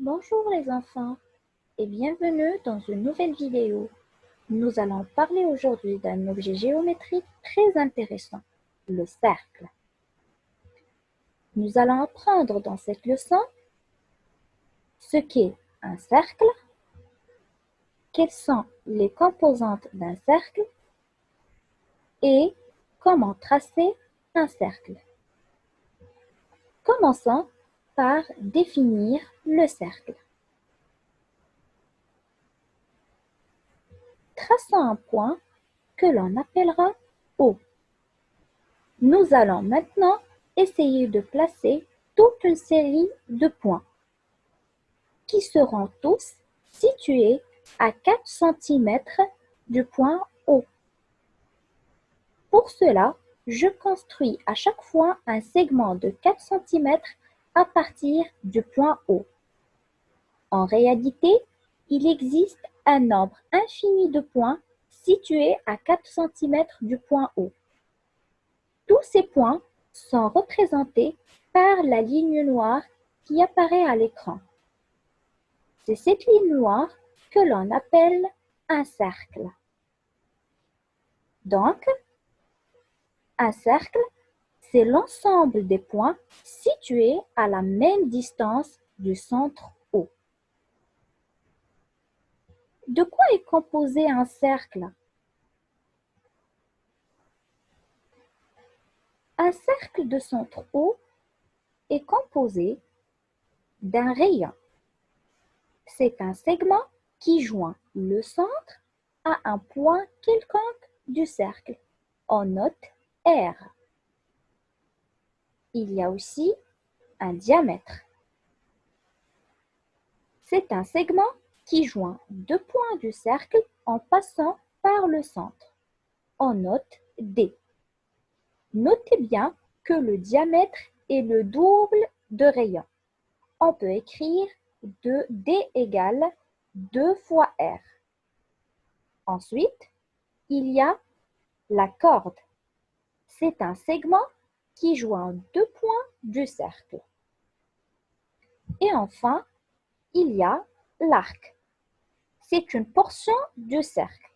Bonjour les enfants et bienvenue dans une nouvelle vidéo. Nous allons parler aujourd'hui d'un objet géométrique très intéressant, le cercle. Nous allons apprendre dans cette leçon ce qu'est un cercle, quelles sont les composantes d'un cercle et comment tracer un cercle. Commençons par définir le cercle. Traçons un point que l'on appellera O. Nous allons maintenant essayer de placer toute une série de points qui seront tous situés à 4 cm du point O. Pour cela, je construis à chaque fois un segment de 4 cm à partir du point O. En réalité, il existe un nombre infini de points situés à 4 cm du point O. Tous ces points sont représentés par la ligne noire qui apparaît à l'écran. C'est cette ligne noire que l'on appelle un cercle. Donc, un cercle, c'est l'ensemble des points situés à la même distance du centre O. De quoi est composé un cercle? Un cercle de centre O est composé d'un rayon. C'est un segment qui joint le centre à un point quelconque du cercle. On note R. Il y a aussi un diamètre. C'est un segment qui joint deux points du cercle en passant par le centre. On note D. Notez bien que le diamètre est le double de rayon. On peut écrire D égale 2 fois R. Ensuite, il y a la corde. C'est un segment qui joint deux points du cercle. Et enfin, il y a l'arc. C'est une portion du cercle.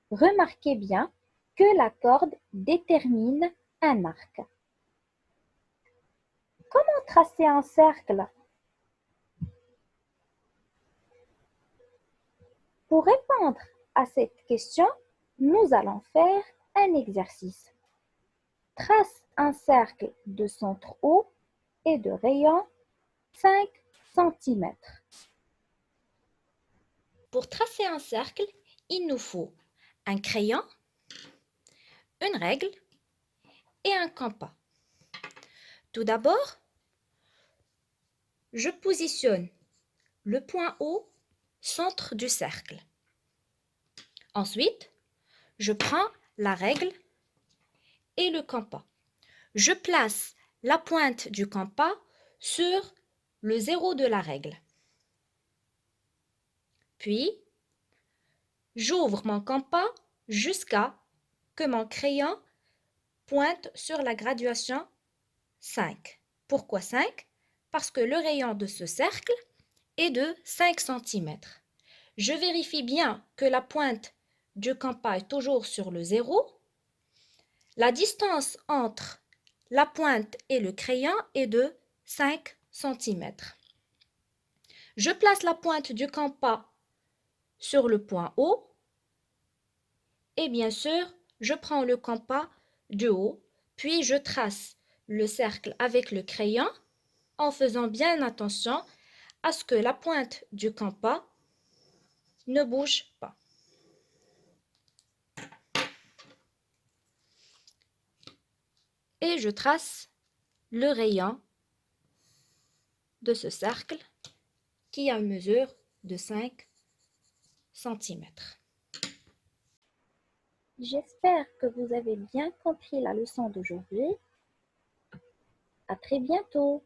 Remarquez bien que la corde détermine un arc. Comment tracer un cercle? Pour répondre à cette question, nous allons faire un exercice. Trace un cercle de centre O et de rayon 5 cm. Pour tracer un cercle, il nous faut un crayon, une règle et un compas. Tout d'abord, je positionne le point O centre du cercle. Ensuite, je prends la règle et le compas. Je place la pointe du compas sur le zéro de la règle. Puis, j'ouvre mon compas jusqu'à que mon crayon pointe sur la graduation 5. Pourquoi 5? Parce que le rayon de ce cercle est de 5 cm. Je vérifie bien que la pointe du compas est toujours sur le zéro. La distance entre la pointe et le crayon est de 5 cm. Je place la pointe du compas sur le point O et bien sûr, je prends le compas du haut, puis je trace le cercle avec le crayon en faisant bien attention à ce que la pointe du compas ne bouge pas. Et je trace le rayon de ce cercle qui a une mesure de 5 cm. J'espère que vous avez bien compris la leçon d'aujourd'hui. À très bientôt.